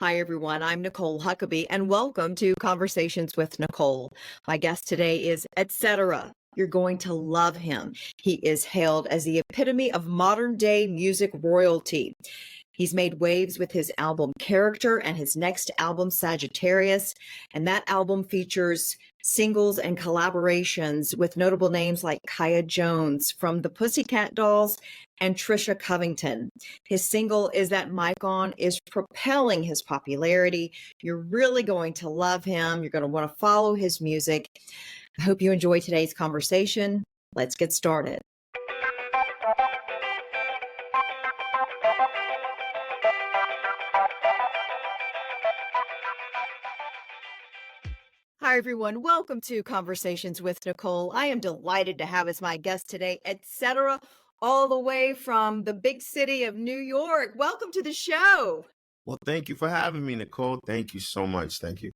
Hi, everyone. I'm Nicole Huckabee, and welcome to Conversations with Nicole. My guest today is Etcetera. You're going to love him. He is hailed as the epitome of modern day music royalty. He's made waves with his album Character and his next album, Sagittarius. And that album features singles and collaborations with notable names like Kaya Jones from the Pussycat Dolls and Trisha Covington. His single Is That Mic On is propelling his popularity. You're really going to love him. You're going to want to follow his music. I hope you enjoy today's conversation. Let's get started. Hi, everyone. Welcome to Conversations with Nicole. I am delighted to have as my guest today, Etcetera, all the way from the big city of New York. Welcome to the show. Well, thank you for having me, Nicole. Thank you so much. Thank you.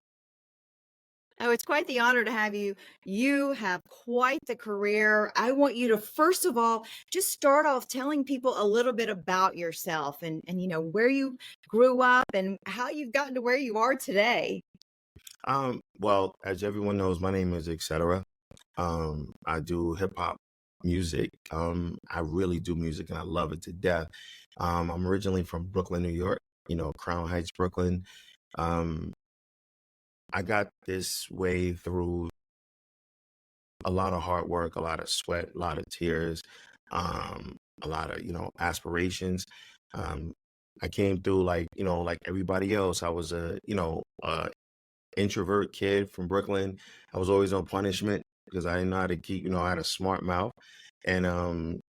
Oh, it's quite the honor to have you. You have quite the career. I want you to, first of all, just start off telling people a little bit about yourself and where you grew up and how you've gotten to where you are today. Well, as everyone knows, my name is Etcetera. I do hip hop music. I really do music and I love it to death. I'm originally from Brooklyn, New York, Crown Heights, Brooklyn. Um, I got this way through a lot of hard work, a lot of sweat, a lot of tears, a lot of, aspirations. Um, I came through like everybody else. I was a introvert kid from Brooklyn. I was always on punishment because I didn't know how to keep, I had a smart mouth. And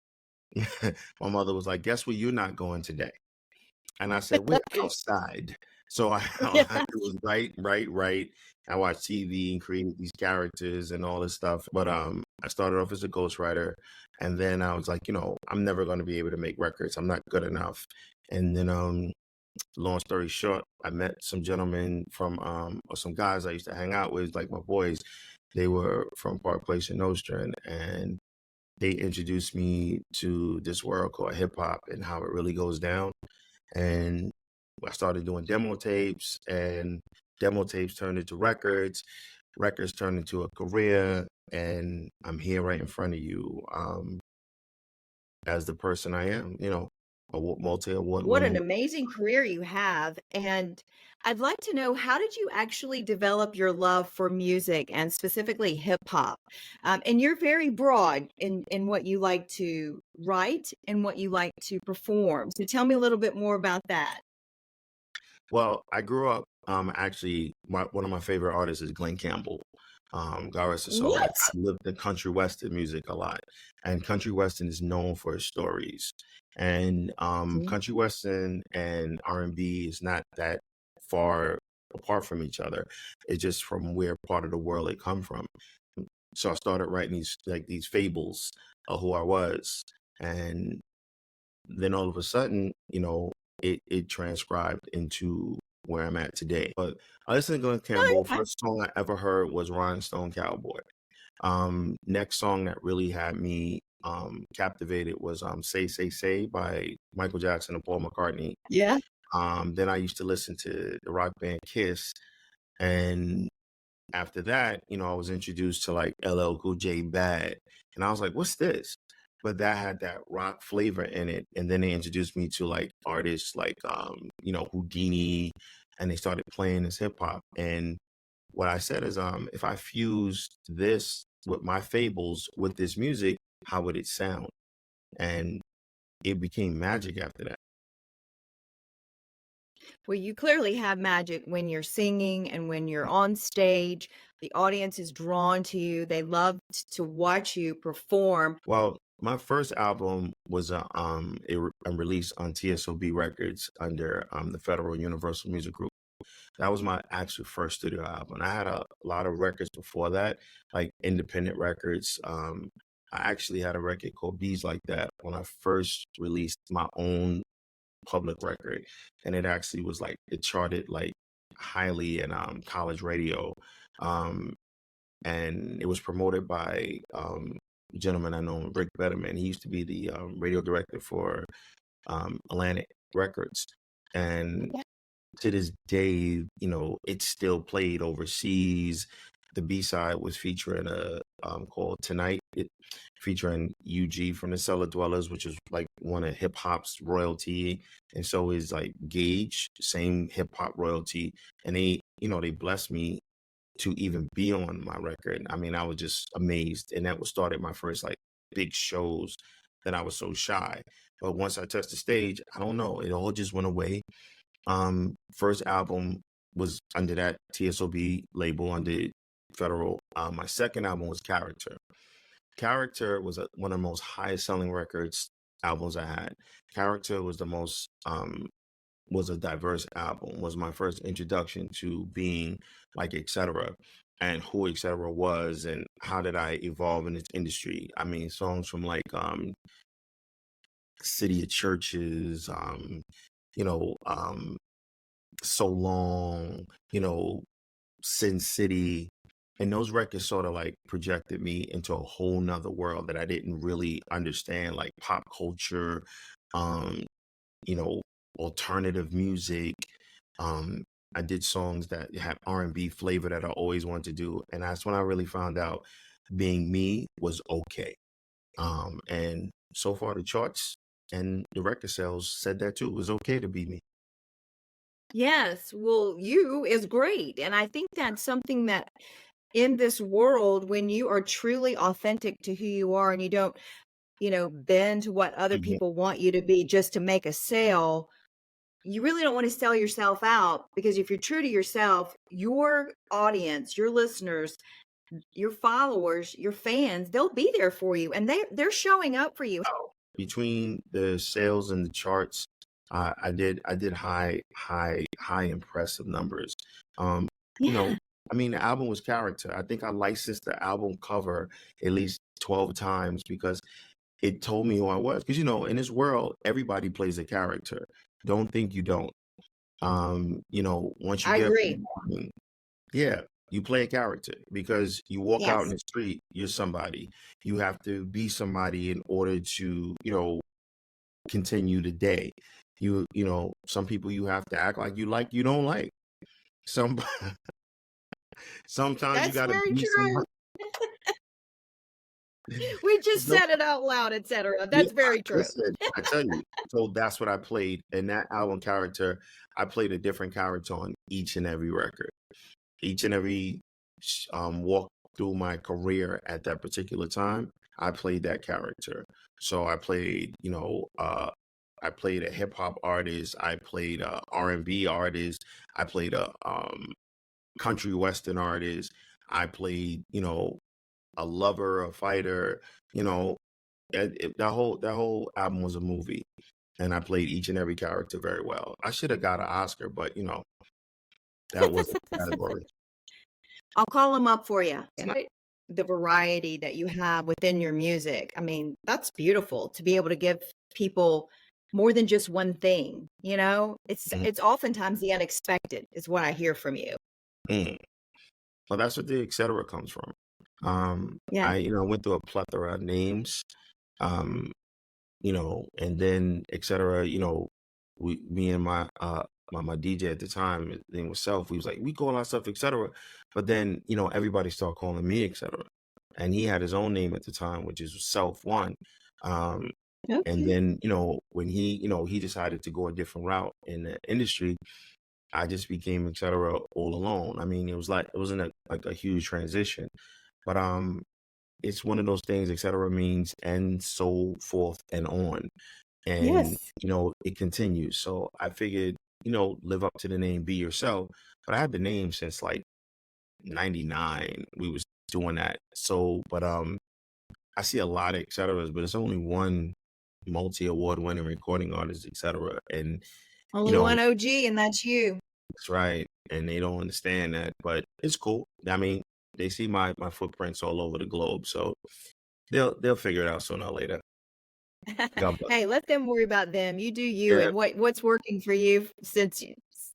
my mother was like, guess where you're not going today? And I said, we're outside. So Yeah. it was right. I watched TV and created these characters and all this stuff. But I started off as a ghostwriter. And then I was like, I'm never going to be able to make records. I'm not good enough. And then long story short, I met some gentlemen from or some guys I used to hang out with, like my boys. They were from Park Place in Nostrand, and they introduced me to this world called hip hop and how it really goes down. And I started doing demo tapes, and demo tapes turned into records. Records turned into a career, and I'm here right in front of you as the person I am. A multi-award What an winning. amazing career you have. And I'd like to know, how did you actually develop your love for music and specifically hip hop? And you're very broad in what you like to write and what you like to perform. So tell me a little bit more about that. Well, I grew up actually one of my favorite artists is Glenn Campbell. God rest his soul. Like What? I lived in country western music a lot. And country western is known for its stories. And Mhm. country western and R&B is not that far apart from each other. It's just from where part of the world it come from. So I started writing these fables of who I was. And then all of a sudden, it transcribed into where I'm at today. But I listened to Glenn Campbell. Okay. First song I ever heard was Rhinestone Cowboy. Next song that really had me captivated was Say Say Say by Michael Jackson and Paul McCartney. Yeah. Then I used to listen to the rock band Kiss, and after that, I was introduced to like LL Cool J Bad, and I was like, "What's this?" But that had that rock flavor in it, and then they introduced me to like artists like Houdini, and they started playing this hip hop. And what I said is, if I fused this with my fables with this music, how would it sound? And it became magic after that. Well, you clearly have magic when you're singing and when you're on stage. The audience is drawn to you. They love to watch you perform. Well, my first album was released on TSOB Records under the Federal Universal Music Group. That was my actual first studio album. I had a lot of records before that, like independent records. I actually had a record called Bees Like That when I first released my own public record, and it actually was like it charted like highly in college radio. Um, and it was promoted by a gentleman I know, Rick Betterman. He used to be the radio director for Atlantic Records, and Yeah. to this day, it's still played overseas. The B-side was featuring a called Tonight, featuring UG from the Cellar Dwellers, which is like one of hip hop's royalty, and so is like Gage, same hip hop royalty, and they blessed me to even be on my record. I mean, I was just amazed, and that was started my first like big shows that I was so shy. But once I touched the stage, I don't know, it all just went away. First album was under that TSOB label under Federal. My second album was Character. Character was one of the most highest selling records albums I had. Character was the most was a diverse album. Was my first introduction to being like Etcetera and who Etcetera was and how did I evolve in this industry. I mean, songs from like City of Churches, you know, So Long, Sin City. And those records sort of like projected me into a whole nother world that I didn't really understand, like pop culture, um, you know, alternative music. Um, I did songs that had R&B flavor that I always wanted to do. And that's when I really found out being me was okay. And so far the charts and the record sales said that too. It was okay to be me. Yes, well, you is great. And I think that's something that in this world, when you are truly authentic to who you are and you don't, bend to what other Mhm. people want you to be just to make a sale, you really don't want to sell yourself out because if you're true to yourself, your audience, your listeners, your followers, your fans, they'll be there for you and they're showing up for you. Between the sales and the charts, I did high impressive numbers. Um, you know, Yeah, I mean the album was Character. I think I licensed the album cover at least 12 times because it told me who I was. Because in this world, everybody plays a character. Don't think you don't. Once you I get up in agree. the morning, yeah, you play a character because you walk out in Yes, the street, you're somebody. You have to be somebody in order to, continue the day. Some people you have to act like you don't like. Some sometimes you that's gotta very be true. somebody. We just No, said it out loud, etc. yeah, That's very true. listen, I tell you. So that's what I played. In that album Character, I played a different character on each and every record. Each and every walk through my career at that particular time, I played that character. So I played a hip hop artist, I played a R&B artist, I played a country western artist, I played, a lover, a fighter, you know, that whole album was a movie, and I played each and every character very well. I should have got an Oscar, but that wasn't the category. I'll call them up for you. The variety that you have within your music. I mean, that's beautiful to be able to give people more than just one thing, you know? It's Mhm. it's oftentimes the unexpected is what I hear from you. Mm. Well, that's what the Etcetera comes from. Yeah. I went through a plethora of names, um, and then Etcetera, me and my DJ at the time, his name was Self. We was like, we call ourselves Etcetera, but then everybody started calling me Etcetera, and he had his own name at the time, which is Self One. Um, and Okay. then when he decided to go a different route in the industry, I just became Etcetera all alone. I mean, it wasn't like a huge transition, but it's one of those things. Etcetera means and so forth and on, and Yes. it continues. So I figured, live up to the name, be yourself. But I had the name since like '99. We was doing that. So, but I see a lot of Etceteras, but it's only one multi-award winning recording artist, Etcetera, and you Only know one OG, and that's you. that's right. And they don't understand that, but it's cool. I mean, they see my footprints all over the globe, so they'll figure it out sooner or later. God bless. Hey, let them worry about them. You do you, Yeah. and what's working for you since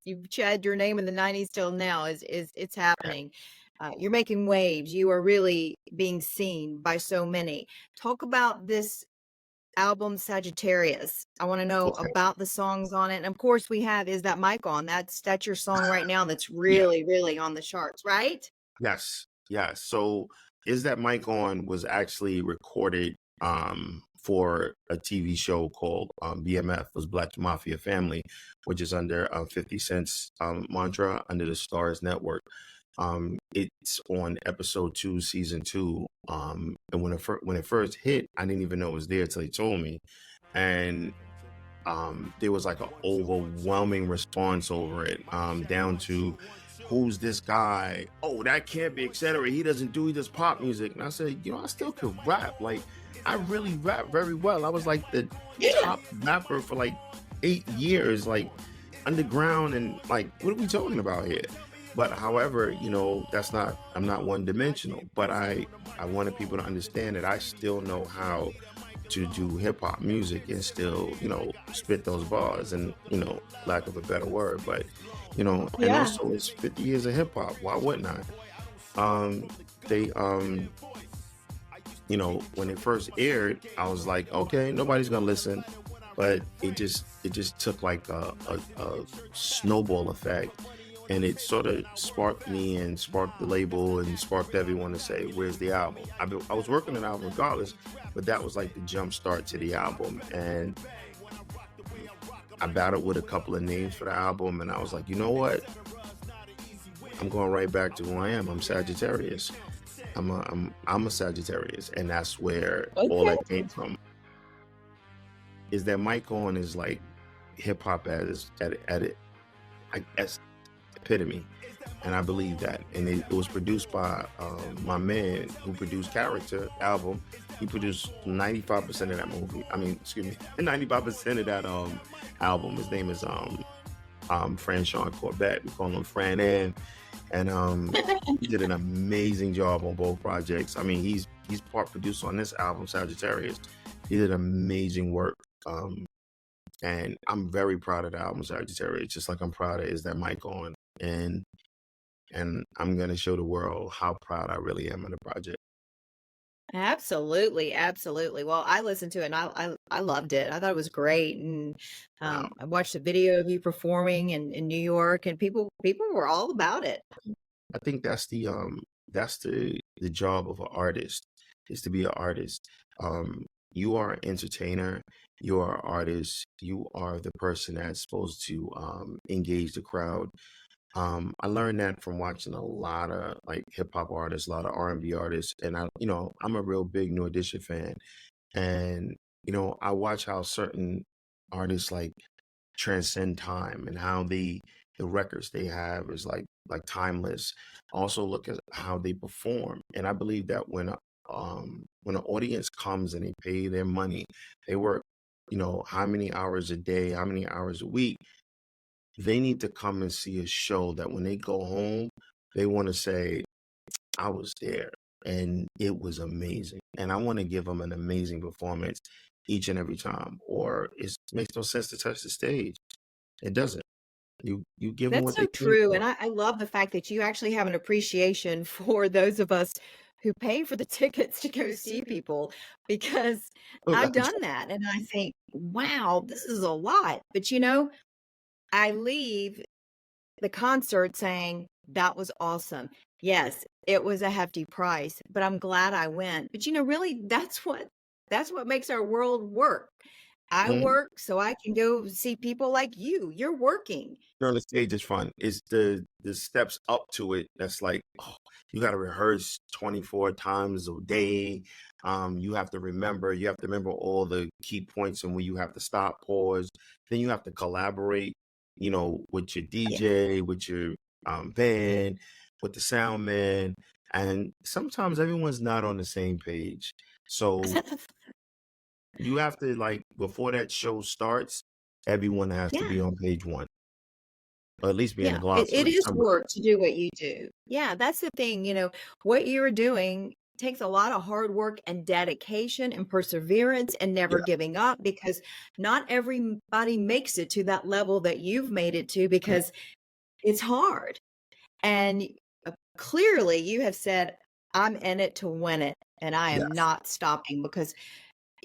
you've had your name in the '90s till now is it's happening. You're making waves. You are really being seen by so many. Talk about this album Sagittarius. I want to know Okay. about the songs on it. And of course we have Is That Mic On? That's your song right now that's Yeah. really, really on the charts, right? Yes. Yes. So Is That Mic On was actually recorded for a TV show called BMF, was Black Mafia Family, which is under 50 Cent's mantra under the Stars Network. It's on episode 2, season 2. And when it first hit, I didn't even know it was there till he told me. And there was like an overwhelming response over it, down to who's this guy? Oh, that can't be Etcetera. He does pop music. And I said, I still could rap. Like, I really rap very well. I was like the Yeah. top rapper for like 8 years, like underground, and like, what are we talking about here? But however, I'm not one dimensional, but I wanted people to understand that I still know how to do hip hop music and still, spit those bars, and, lack of a better word, but, and Yeah. also it's 50 years of hip hop. Why wouldn't I? They, when it first aired, I was like, okay, nobody's gonna listen, but it just took like a snowball effect, and it sort of sparked me and sparked the label and sparked everyone to say, "Where's the album?" I was working on an album regardless, but that was like the jump start to the album, and I battled with a couple of names for the album, and I was like, you know what? I'm going right back to who I am. I'm Sagittarius. I'm a Sagittarius, and that's where all Okay. that came from. Is that Mic On is like hip hop at it, I guess, epitome, and I believe that. And it was produced by my man who produced Character album. He produced 95% of that movie. I mean, excuse me, 95% of that album. His name is Franchon Corbett. We call him Fran Ann, and he did an amazing job on both projects. I mean, he's part producer on this album, Sagittarius. He did amazing work. And I'm very proud of the album Sagittarius, just like I'm proud of Is That Mic On. And I'm gonna show the world how proud I really am of the project. Absolutely, absolutely. Well, I listened to it and I loved it. I thought it was great. And Wow. I watched a video of you performing in New York, and people were all about it. I think that's the job of an artist, is to be an artist. You are an entertainer, you are an artist, you are the person that's supposed to engage the crowd. I learned that from watching a lot of like hip hop artists, a lot of R&B artists, and I'm a real big New Edition fan, and I watch how certain artists like transcend time, and how the records they have is like timeless. Also look at how they perform, and I believe that when an audience comes and they pay their money, they work, how many hours a day, how many hours a week, they need to come and see a show that when they go home, they want to say, I was there and it was amazing. And I want to give them an amazing performance each and every time. Or it makes no sense to touch the stage. It doesn't. You give them That's what so they came true. for. And I love the fact that you actually have an appreciation for those of us who pay for the tickets to go see people, because Oh, I've that's done that and I think, wow, this is a lot. But I leave the concert saying, "That was awesome. Yes, it was a hefty price, but I'm glad I went." But really that's what makes our world work. I Mhm. work so I can go see people like you. You're working. On the stage is fun. It's the steps up to it that's like, oh, you got to rehearse 24 times a day. You have to remember all the key points and when you have to stop, pause. Then you have to collaborate, with your Yeah. DJ, with your band, with the sound man. And sometimes everyone's not on the same page. So you have to, like, before that show starts, everyone has to Yeah. be on page one, or at least be in the Yeah, it glossary. is work to do what you do. Yeah, that's the thing, what you're doing takes a lot of hard work and dedication and perseverance and never Yeah. giving up, because not everybody makes it to that level that you've made it to, because it's hard. And clearly you have said, I'm in it to win it and I am Yes. not stopping, because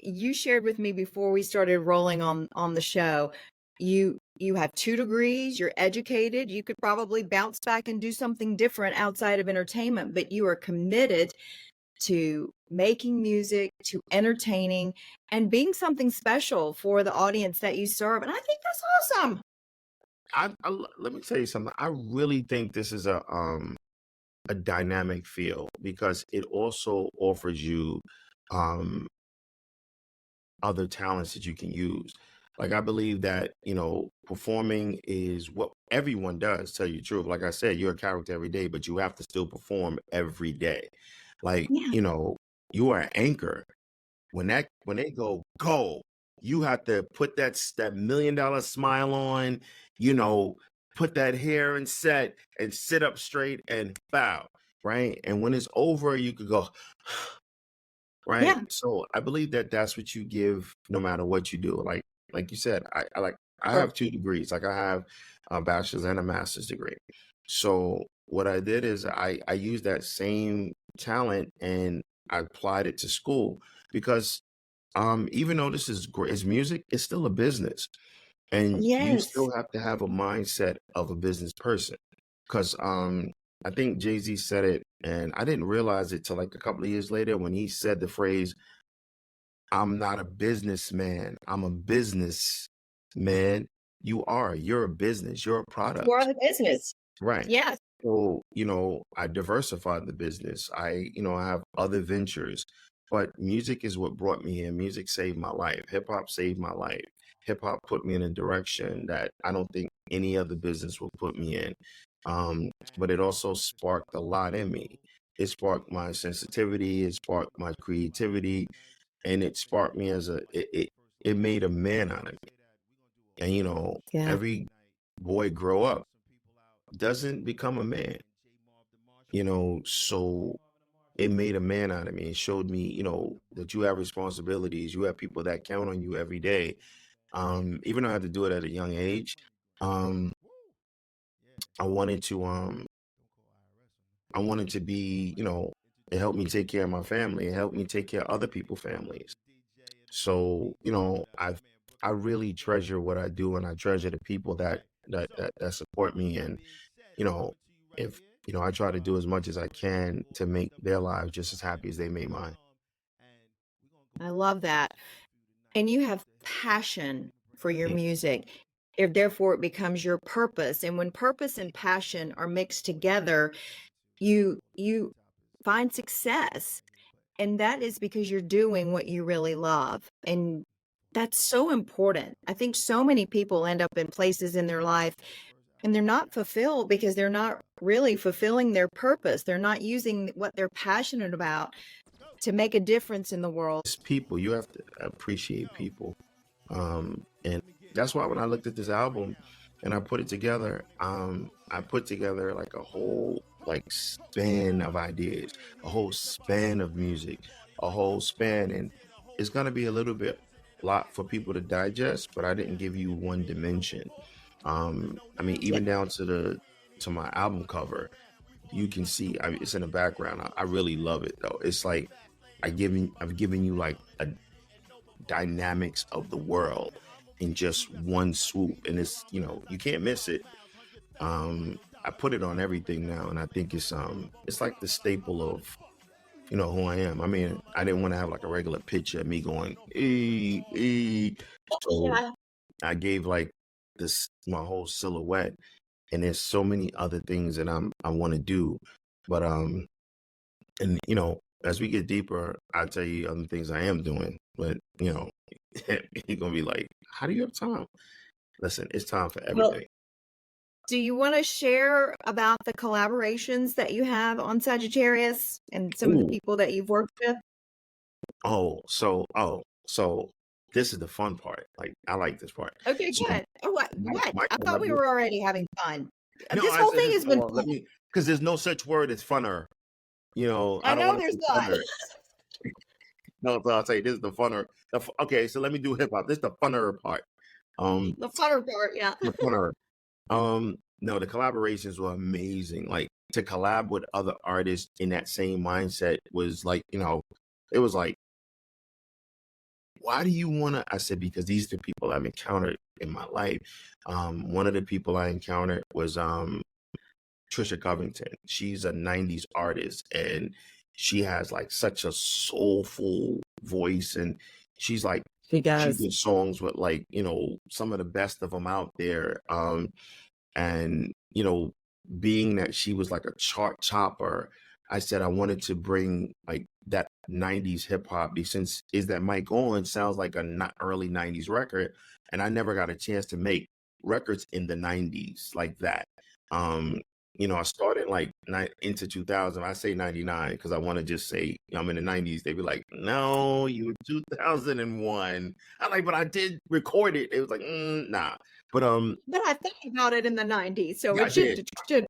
you shared with me before we started rolling on the show, you have 2 degrees, you're educated, you could probably bounce back and do something different outside of entertainment, but you are committed to making music, to entertaining, and being something special for the audience that you serve, and I think that's awesome. Let me tell you something. I really think this is a dynamic field because it also offers you um other talents that you can use. Like I believe that, performing is what everyone does, tell you the truth. Like I said, you're a character every day, but you have to still perform every day. Like, Yeah. you are an anchor. When they go, you have to put that $1 million smile on, you know, put that hair and set and sit up straight and bow, right? And when it's over, you could go, right? Yeah, So I believe that that's what you give no matter what you do. Like you said, I have perfect. 2 degrees. Like I have a bachelor's and a master's degree. So what I did is I used that same talent and I applied it to school because even though this is great, it's music, it's still a business. And you Yes. still have to have a mindset of a business person. Because I think Jay-Z said it, and I didn't realize it till like a couple of years later when he said the phrase, I'm not a businessman, I'm a business man. You're a business, you're a You are product. the business. Right. Yes. So, I diversified the business. I have other ventures, but music is what brought me here. Music saved my life. Hip hop saved my life. Hip hop put me in a direction that I don't think any other business will put me in. But it also sparked a lot in me. It sparked my sensitivity, it sparked my creativity, and it sparked me it made a man out of me. And Yeah. every boy grow up doesn't become a man, so it made a man out of me. It showed me, that you have responsibilities, you have people that count on you every day. Even though I had to do it at a young age, um, I wanted to be, it helped me take care of my family, it helped me take care of other people's families. So, I really treasure what I do and I treasure the people that support me. And, you know, if I try to do as much as I can to make their lives just as happy as they made mine. I love that. And you have passion for your Mm. music. Therefore, it becomes your purpose. And when purpose and passion are mixed together, you find success. And that is because you're doing what you really love. And that's so important. I think so many people end up in places in their life and they're not fulfilled because they're not really fulfilling their purpose. They're not using what they're passionate about to make a difference in the world. It's people. You have to appreciate people. And that's why when I looked at this album and I put it together, I put together like a whole like span of ideas, a whole span of music, a whole span, and it's gonna be a little bit lot for people to digest, but I didn't give you one dimension. I mean, Yeah. even down to my album cover, you can see. It's in the background. I really love it though. It's like I've given you like a dynamics of the world in just one swoop, and you can't miss it. I put it on everything now, and I think it's like the staple of who I am. I mean, I didn't want to have like a regular picture of me going so Yeah. I gave like this my whole silhouette, and there's so many other things that I want to do, but and as we get deeper, I'll tell you other things I am doing, but you're gonna be like, how do you have time? Listen, it's time for Well, everything. do you want to share about the collaborations that you have on Sagittarius and some of the Ooh, people that you've worked with? so this is the fun part. Like I like this part. Okay, So good. Oh, what? What? my I thought we collaboration. were already having fun. No, This I whole said thing this. has been Well, let fun. me because there's no such word as funner. I I don't know want to there's say not. funner. No, so I'll say this is the funner. Okay, so let me do hip hop. This is the funner part. Um, The funner part, yeah. the funner. No, the collaborations were amazing. Like to collab with other artists in that same mindset was like, it was like, why do you want to? I said, because these are the people I've encountered in my life. One of the people I encountered was Trisha Covington. She's a 90s artist and she has like such a soulful voice, and she's like, She she does. did songs with like, some of the best of them out there. And being that she was like a chart topper, I said I wanted to bring like that 90s hip hop, since Is That Mic On sounds like a not early 90s record, and I never got a chance to make records in the 90s like that. um I started like into 2000. I say 99 because I want to just say I'm in the 90s. They be like, no, you were 2001. I like, but I did record it. It was like, nah. But But I thought about it in the 90s, so yeah, I it did. should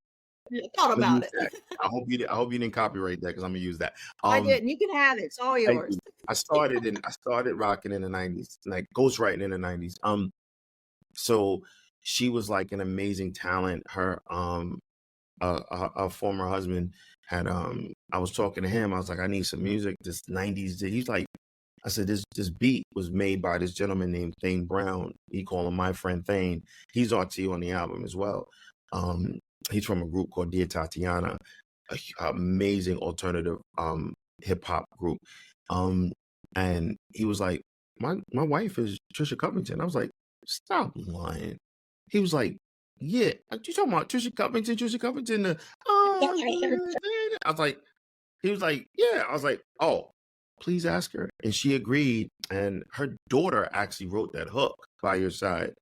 thought I'm gonna about use it. that. I hope you didn't copyright that because I'm gonna use that. I Um, didn't. You can have it. It's all thank yours. you. I started rocking in the 90s, like ghostwriting in the 90s. So she was like an amazing talent. Her former husband had I was talking to him. I was like, I need some music. This 90s. He's like, I said, this beat was made by this gentleman named Thane Brown. He called him my friend Thane. He's RT on the album as well. Um, he's from a group called Dear Tatiana, amazing alternative hip hop group. Um, and he was like, my wife is Trisha Covington. I was like, stop lying. He was like, yeah, you talking about Trisha Covington? Trisha Covington? I was like, he was like, yeah. I was like, oh, please ask her. And she agreed. And her daughter actually wrote that hook, By Your Side.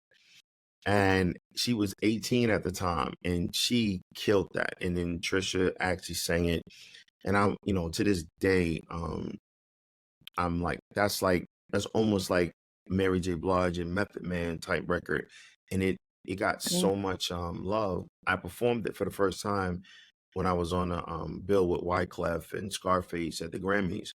And she was 18 at the time and she killed that. And then Trisha actually sang it. And I'm, to this day, I'm that's almost like Mary J. Blige and Method Man type record. And it got Yeah. so much love. I performed it for the first time when I was on a bill with Wyclef and Scarface at the Grammys,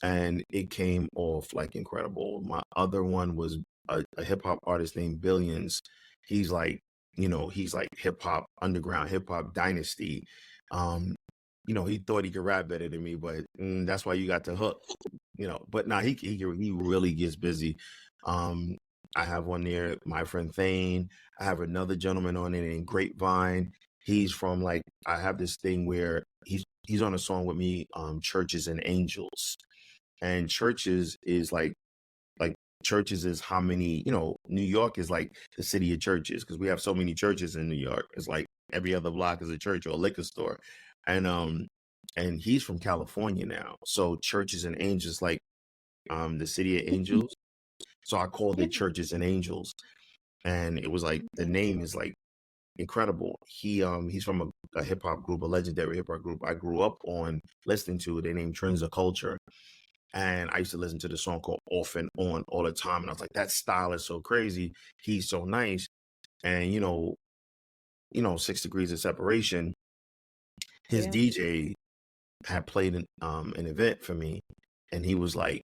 and it came off like incredible. My other one was a hip hop artist named Billions. He's like, he's like hip hop underground, hip hop dynasty. Um, he thought he could rap better than me, but that's why you got the hook. But now he really gets busy. Um, I have one there, my friend Thane. I have another gentleman on it named Grapevine. He's from like, I have this thing where he's on a song with me, Churches and Angels. And churches is like churches is how many, New York is like the city of churches because we have so many churches in New York. It's like every other block is a church or a liquor store. And he's from California now. So Churches and Angels, like the city of angels. So I called it Churches and Angels. And it was like the name is like incredible. He's from a hip hop group, a legendary hip hop group I grew up on listening to. They named Trends of Culture. And I used to listen to the song called Off and On all the time. And I was like, that style is so crazy. He's so nice. And 6 Degrees of Separation, his Yeah. DJ had played an event for me. And he was like,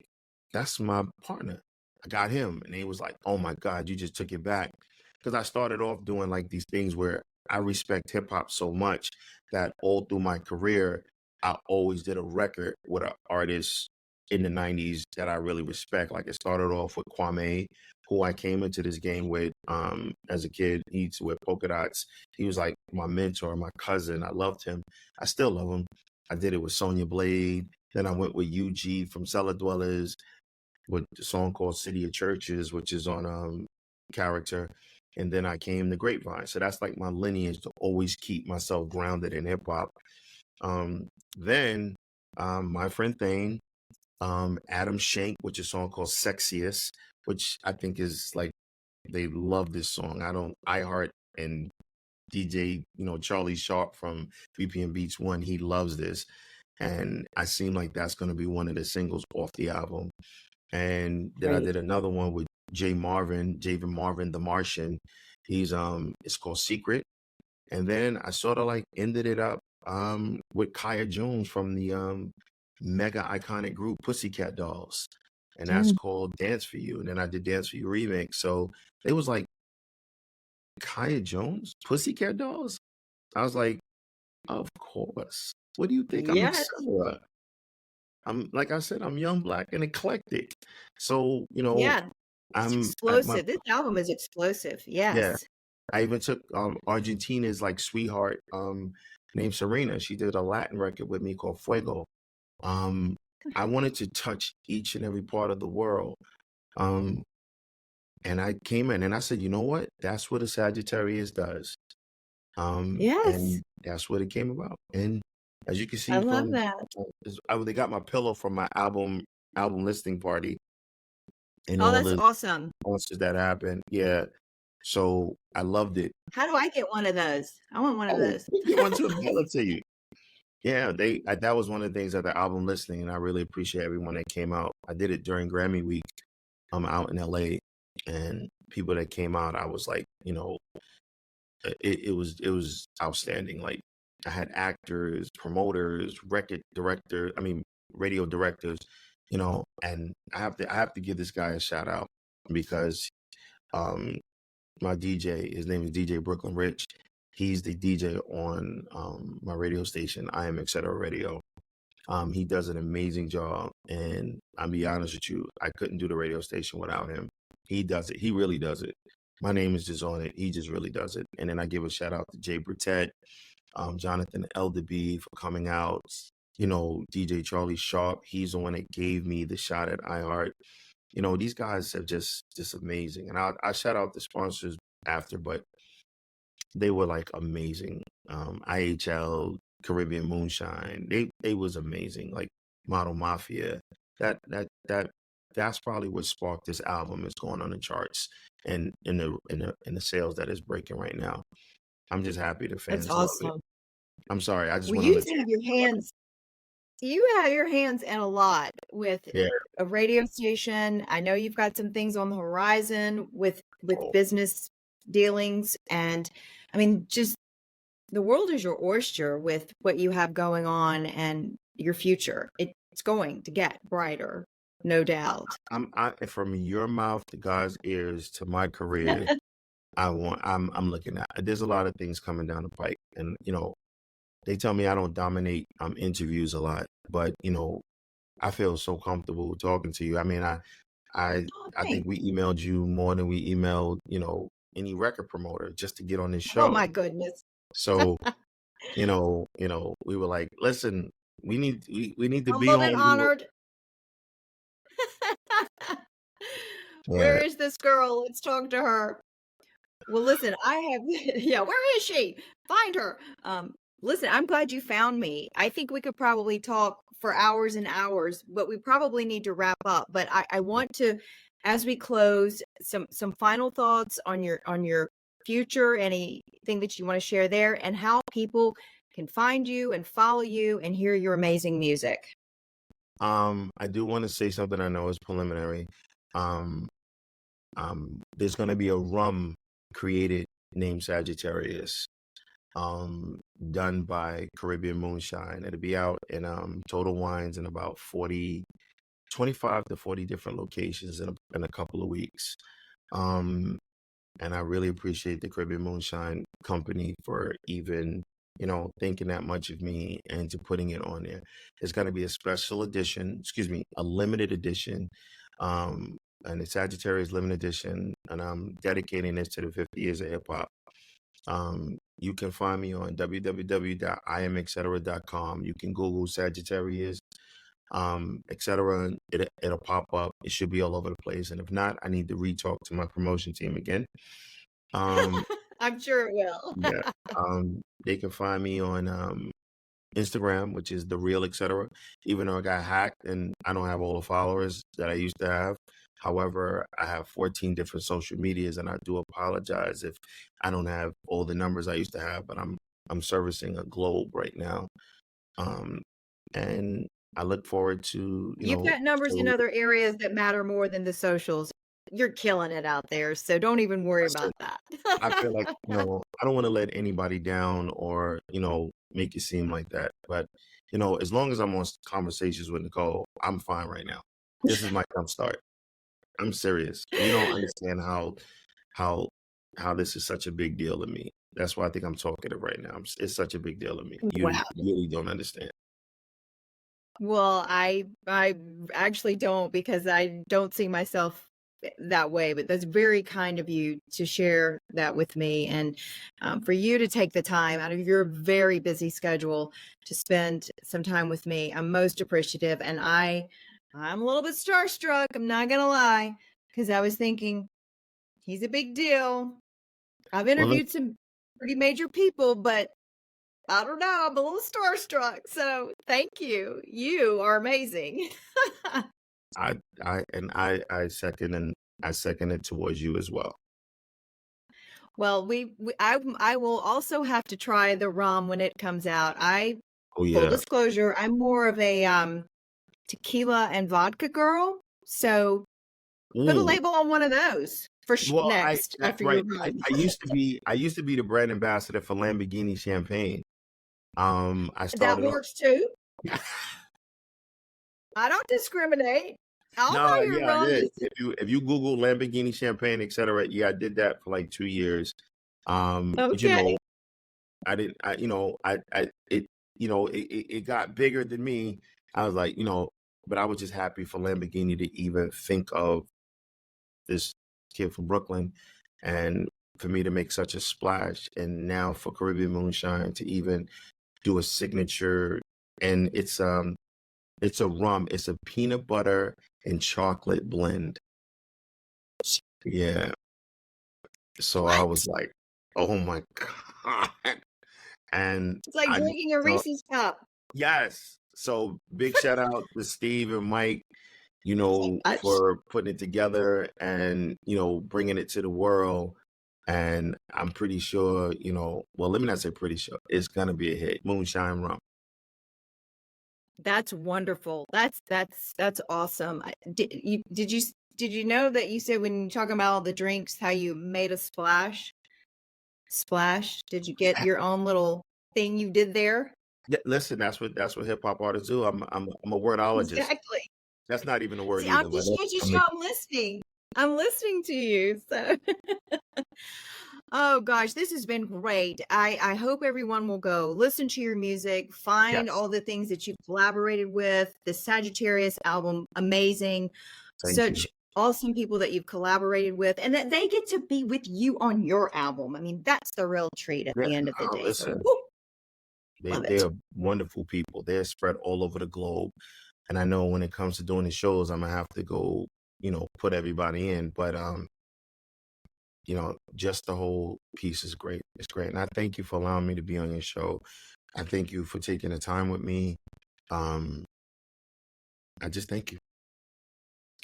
that's my partner. I got him. And he was like, oh my God, you just took it back. Because I started off doing like these things where I respect hip hop so much that all through my career, I always did a record with an artist in the 90s that I really respect. Like it started off with Kwame, who I came into this game with as a kid. He's with Polka Dots. He was like my mentor, my cousin. I loved him. I still love him. I did it with Sonia Blade. Then I went with UG from Cellar Dwellers with the song called City of Churches, which is on Character. And then I came to Grapevine. So that's like my lineage to always keep myself grounded in hip hop. Then my friend Thane, Adam Shank, which is a song called Sexiest, which I think is like, they love this song. I heart and DJ, Charlie Sharp from VPN Beats One, he loves this. And I seem like that's going to be one of the singles off the album. And then I Great. did another one with Javen Marvin, The Martian. It's called Secret. And then I sort of like ended it up with Kaya Jones from the mega iconic group Pussycat Dolls. And that's called Dance for You. And then I did Dance for You remix. So it was like, Kaya Jones, Pussycat Dolls? I was like, of course. What do you think? I'm Yes. Etcetera. I'm like I said, I'm young, black, and eclectic. So, Yeah, it's I'm at my explosive. This album is explosive. yeah. Yes. I even took Argentina's like sweetheart, named Serena. She did a Latin record with me called Fuego. Um, I wanted to touch each and every part of the world. Um, and I came in and I said, you know what? That's what a Sagittarius does. Yes. And that's what it came about. And as you can I see love from, that. they got my pillow from my album listing party and Oh, all that's the awesome. sponsors that happened. Yeah. So I loved it. How do I get one of those? I want one of Oh, those. we get one to a mail it to you. Yeah, that was one of the things at the album listening, and I really appreciate everyone that came out. I did it during Grammy week. I'm out in LA, and people that came out, I was like, it was outstanding. Like I had actors, promoters, record director, I mean radio directors, and I have to give this guy a shout out because um my DJ, his name is DJ Brooklyn Rich. He's the DJ on my radio station, I am Etcetera Radio. He does an amazing job, and I'll be honest with you, I couldn't do the radio station without him. He does it. He really does it. My name is just on it. He just really does it. And then I give a shout out to Jay Burtett, Jonathan Elderby for coming out. DJ Charlie Sharp. He's the one that gave me the shot at iHeart. These guys are just amazing. And I shout out the sponsors after, but they were like amazing. IHL, Caribbean Moonshine, they was amazing. Like Model Mafia, that's probably what sparked this album is going on the charts and in the sales that is breaking right now. I'm just happy the That's fans love it. awesome. I'm sorry, I just Well, went on a you have your hands in a lot with yeah. a radio station. I know you've got some things on the horizon with Oh, business dealings, and I mean, just the world is your oyster with what you have going on and your future. It's going to get brighter, no doubt. from your mouth to God's ears to my career. I'm looking at. There's a lot of things coming down the pike, and they tell me I don't dominate interviews a lot, but I feel so comfortable talking to you. I mean, I Oh, I think thanks. we emailed you more than we emailed any record promoter just to get on this Oh show. my goodness. So we were like, listen, we need to be Humbled and on. honored. Where Yeah, is this girl? Let's talk to her. Well, listen, I have yeah, where is she? Find her. Listen, I'm glad you found me. I think we could probably talk for hours and hours, but we probably need to wrap up. But I want to, as we close, some final thoughts on your future, anything that you want to share there, and how people can find you and follow you and hear your amazing music. I do want to say something I know is preliminary. Um, there's going to be a rum created named Sagittarius, done by Caribbean Moonshine. It'll be out in Total Wines in about 25 to 40 different locations in a couple of weeks. Um, and I really appreciate the Caribbean Moonshine Company for even, thinking that much of me and to putting it on there. It's going to be a special edition, excuse me, a limited edition, and the Sagittarius limited edition, and I'm dedicating this to the 50 years of hip hop. You can find me on www.iamexcetera.com. You can Google Sagittarius, etc. It'll pop up. It should be all over the place. And if not, I need to re-talk to my promotion team again. Um, I'm sure it will. yeah. They can find me on Instagram, which is the real etc. Even though I got hacked and I don't have all the followers that I used to have. However, I have 14 different social medias, and I do apologize if I don't have all the numbers I used to have. But I'm servicing a globe right now, and I look forward to You've got numbers in so other areas that matter more than the socials. You're killing it out there, so don't even worry listen, about that. I feel like I don't want to let anybody down or make it seem like that. But as long as I'm on conversations with Nicole, I'm fine right now. This is my jump start. I'm serious. You don't understand how how this is such a big deal to me. That's why I think I'm talking it right now. It's such a big deal to me. You Wow. really don't understand. Well, I actually don't because I don't see myself that way, but that's very kind of you to share that with me and for you to take the time out of your very busy schedule to spend some time with me. I'm most appreciative and I'm a little bit starstruck, I'm not gonna lie, because I was thinking he's a big deal. I've Well, look, interviewed some pretty major people, but I don't know. I'm a little starstruck. So thank you. You are amazing. I second it towards you as well. Well, I will also have to try the rum when it comes out. Oh Full yeah. disclosure, I'm more of a tequila and vodka girl. So put a Ooh. label on one of those for Well, next after your right. rum. I used to be the brand ambassador for Lamborghini Champagne. I That started off. works too. I don't discriminate. I'll No, buy your yeah, I rum. did. If you Google Lamborghini Champagne, etc., yeah, I did that for like 2 years. But Okay. I didn't. It got bigger than me. I was like, but I was just happy for Lamborghini to even think of this kid from Brooklyn, and for me to make such a splash, and now for Caribbean Moonshine to even do a signature, and it's a rum. It's a peanut butter and chocolate blend. Yeah. So I was What? like, oh my God. And It's like I just drinking a felt, Reese's cup. yes. So big shout out to Steve and Mike, Gosh. for putting it together and, bringing it to the world. And I'm pretty sure, well, let me not say pretty sure, it's gonna be a hit. Moonshine Rum. That's wonderful. That's awesome. Did you know that you said when you're talking about all the drinks, how you made a splash? Splash? Did you get your own little thing you did there? Yeah, listen, that's what hip hop artists do. I'm a wordologist. Exactly. That's not even a word See, I'm either, but just making I'm sure I'm listening. I'm listening to you. So oh gosh, this has been great. I hope everyone will go listen to your music, find yes. all the things that you've collaborated with. The Sagittarius album, amazing. Thank you. Such awesome people that you've collaborated with, and that they get to be with you on your album. I mean, that's the real treat at Yeah, the end of the no, day. So, listen, woo, love they it. are wonderful people. They're spread all over the globe. And I know when it comes to doing the shows, I'm gonna have to go, put everybody in. But just the whole piece is great. It's great. And I thank you for allowing me to be on your show. I thank you for taking the time with me. Um, I just thank you.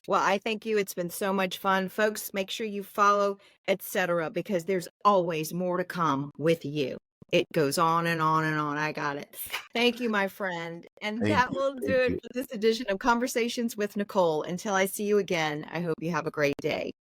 Well, I thank you. It's been so much fun. Folks, make sure you follow, etc., because there's always more to come with you. It goes on and on and on. I got it. Thank you, my friend. And Thank that you. will do Thank it you. for this edition of Conversations with Nicole. Until I see you again, I hope you have a great day.